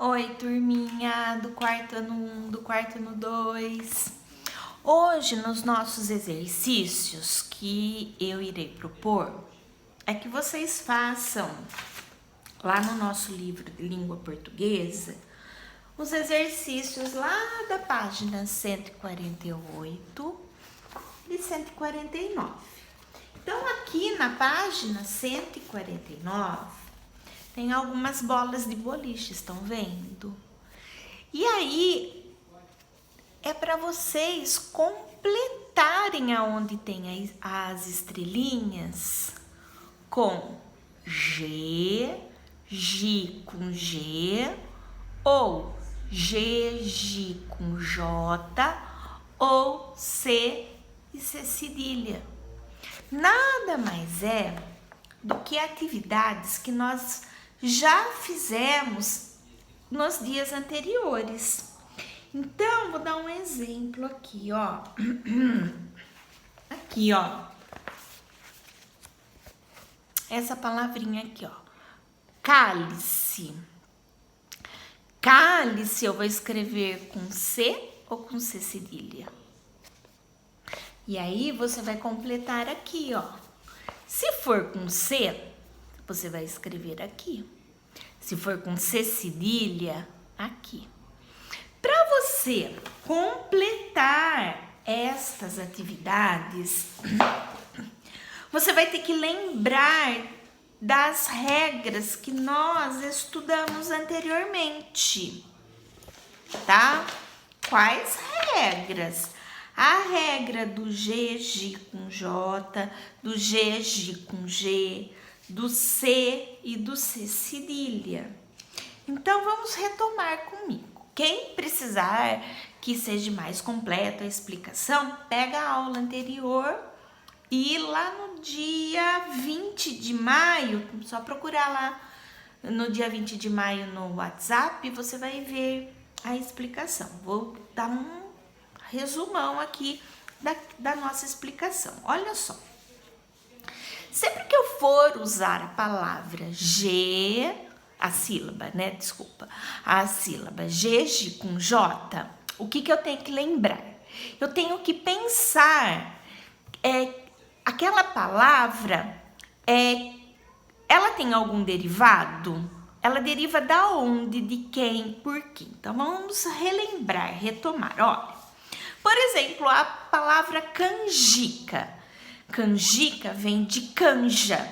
Oi, turminha do quarto ano 1, do quarto ano 2. Hoje, nos nossos exercícios que eu irei propor, é que vocês façam, lá no nosso livro de língua portuguesa, os exercícios lá da página 148 e 149. Então, aqui na página 149, tem algumas bolas de boliche, estão vendo? E aí, é para vocês completarem aonde tem as estrelinhas com G, G com G, ou G com J, ou C e C cedilha. Nada mais é do que atividades que nós já fizemos nos dias anteriores. Então, vou dar um exemplo aqui, ó. Aqui, ó. Essa palavrinha aqui, ó. Cálice. Cálice eu vou escrever com C ou com C cedilha? E aí, você vai completar aqui, ó. Se for com C, você vai escrever aqui. Se for com C cedilha, aqui. Para você completar estas atividades, você vai ter que lembrar das regras que nós estudamos anteriormente, tá? Quais regras? A regra do G com J, do G com G, do C e do C cedilha. Então, vamos retomar comigo. Quem precisar que seja mais completa a explicação, pega a aula anterior e lá no dia 20 de maio, só procurar lá no dia 20 de maio no WhatsApp, você vai ver a explicação. Vou dar um resumão aqui da nossa explicação. Olha só. Sempre que eu for usar a palavra G, a sílaba, né? Desculpa. A sílaba G com J, o que eu tenho que lembrar? Eu tenho que pensar, aquela palavra, ela tem algum derivado? Ela deriva da onde, de quem, por quê? Então, vamos relembrar, retomar. Olha, por exemplo, a palavra canjica. Canjica vem de canja.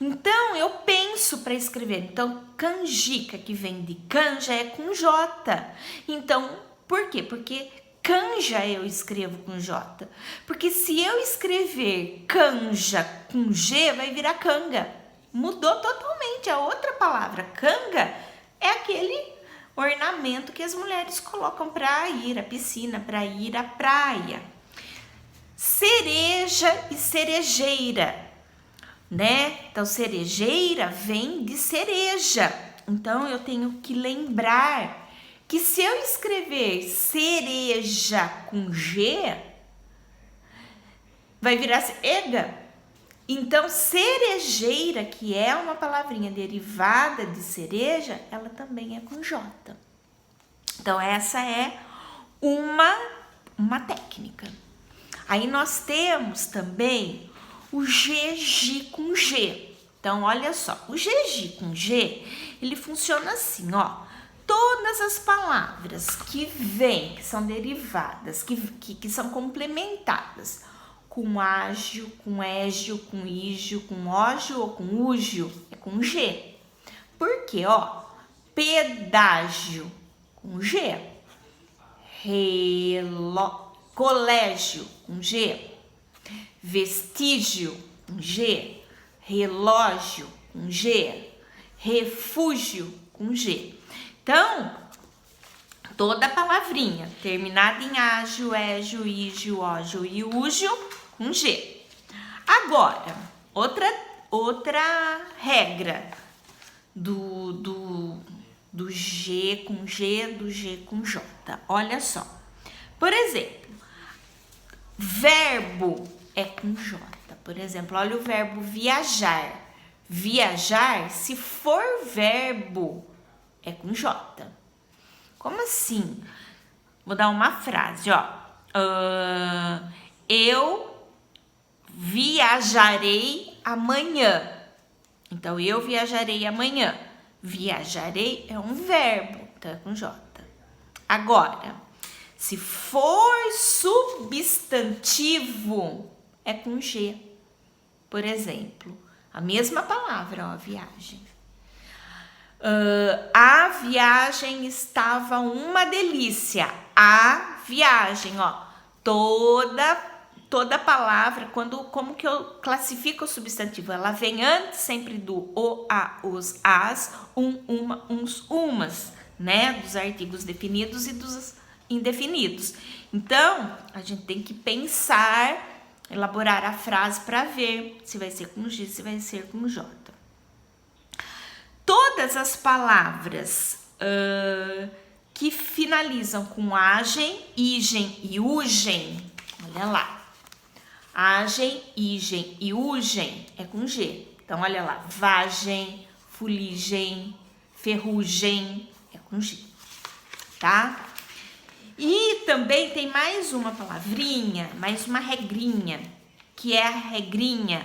Então, eu penso para escrever. Então, canjica, que vem de canja, é com J. Então, por quê? Porque canja eu escrevo com J. Porque se eu escrever canja com G, vai virar canga. Mudou totalmente. A outra palavra, canga, é aquele ornamento que as mulheres colocam para ir à piscina, para ir à praia. Cereja e cerejeira, né? Então, cerejeira vem de cereja. Então, eu tenho que lembrar que se eu escrever cereja com G, vai virar ega. Então, cerejeira, que é uma palavrinha derivada de cereja, ela também é com J. Então, essa é uma técnica. Aí, nós temos também o GG com G. Então, olha só, o GG com G, ele funciona assim, ó. Todas as palavras que vêm, que são derivadas, que são complementadas com ágio, com égio, com ígio, com ógio ou com úgio, é com G. Por quê? Ó, pedágio, com G. Colégio, com G. Vestígio, com G. Relógio, com G. Refúgio, com G. Então, toda palavrinha terminada em ágio, égio, ígio, ógio e úgio, com G. Agora, outra regra do G com G, do G com J. Olha só. Por exemplo, verbo é com J. Por exemplo, olha o verbo viajar. Viajar, se for verbo é com J. Como assim? Vou dar uma frase, ó. Eu viajarei amanhã. Então, eu viajarei amanhã. Viajarei é um verbo, então é com J. Agora, se for substantivo, é com G. Por exemplo, a mesma palavra, ó, viagem. A viagem estava uma delícia. A viagem, ó. Toda palavra, como que eu classifico o substantivo? Ela vem antes sempre do o, a, os, as, uma, uns, umas, né? Dos artigos definidos e dos indefinidos. Então, a gente tem que pensar, elaborar a frase para ver se vai ser com G, se vai ser com J. Todas as palavras que finalizam com agem, igem e ugem, olha lá. Agem, igem e ugem é com G. Então, olha lá. Vagem, fuligem, ferrugem é com G. Tá? E também tem mais uma palavrinha, mais uma regrinha, que é a regrinha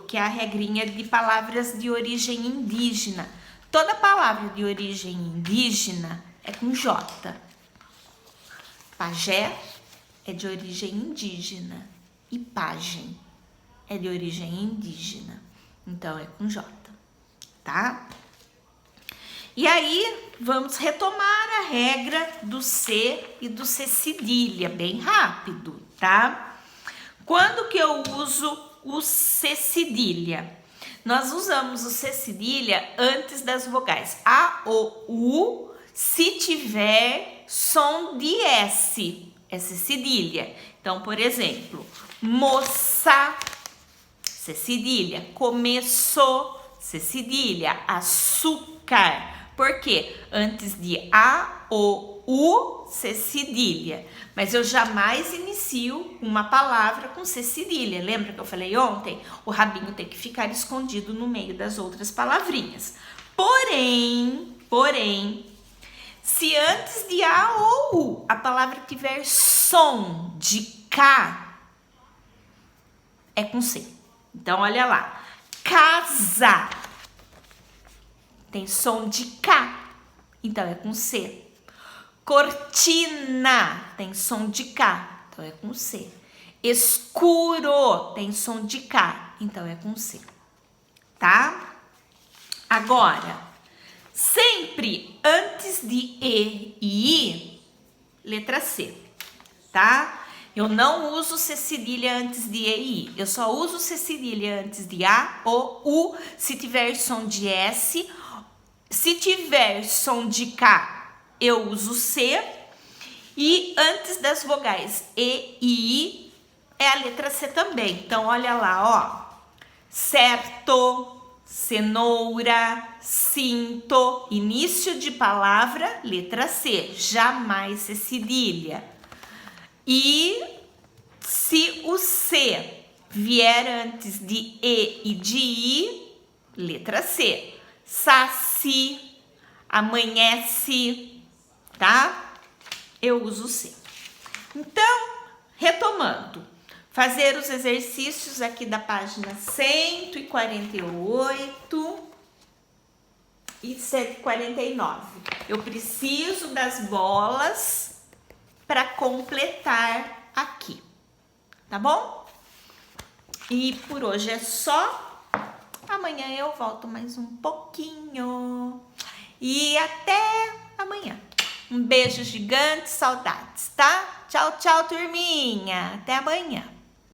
que é a regrinha de palavras de origem indígena. Toda palavra de origem indígena é com J. Pajé é de origem indígena e pajem é de origem indígena. Então, é com J, tá? E aí, vamos retomar a regra do C e do C cedilha, bem rápido, tá? Quando que eu uso o C cedilha? Nós usamos o C cedilha antes das vogais A, O, U, se tiver som de S. Essa cedilha. Então, por exemplo, moça, C cedilha. Começou, C cedilha. Açúcar. Por quê? Antes de A, O, U, C cedilha. Mas eu jamais inicio uma palavra com C cedilha. Lembra que eu falei ontem? O rabinho tem que ficar escondido no meio das outras palavrinhas. Porém, se antes de A ou U a palavra tiver som de K, é com C. Então, olha lá. Casa tem som de K, então é com C. Cortina tem som de K, então é com C. Escuro tem som de K, então é com C. Tá? Agora, sempre antes de E e I, letra C, tá? Eu não uso C cedilha antes de E e I. Eu só uso C cedilha antes de A ou U se tiver som de S. Se tiver som de K, eu uso C. E antes das vogais E e I, é a letra C também. Então, olha lá, ó. Certo, cenoura, cinto, início de palavra, letra C, jamais C cedilha. E se o C vier antes de E e de I, letra C. Saci, amanhece, tá? Eu uso C. Então, retomando. Fazer os exercícios aqui da página 148 e 149. Eu preciso das bolas para completar aqui, tá bom? E por hoje é só. Amanhã eu volto mais um pouquinho. E até amanhã. Um beijo gigante, saudades, tá? Tchau, tchau, turminha. Até amanhã.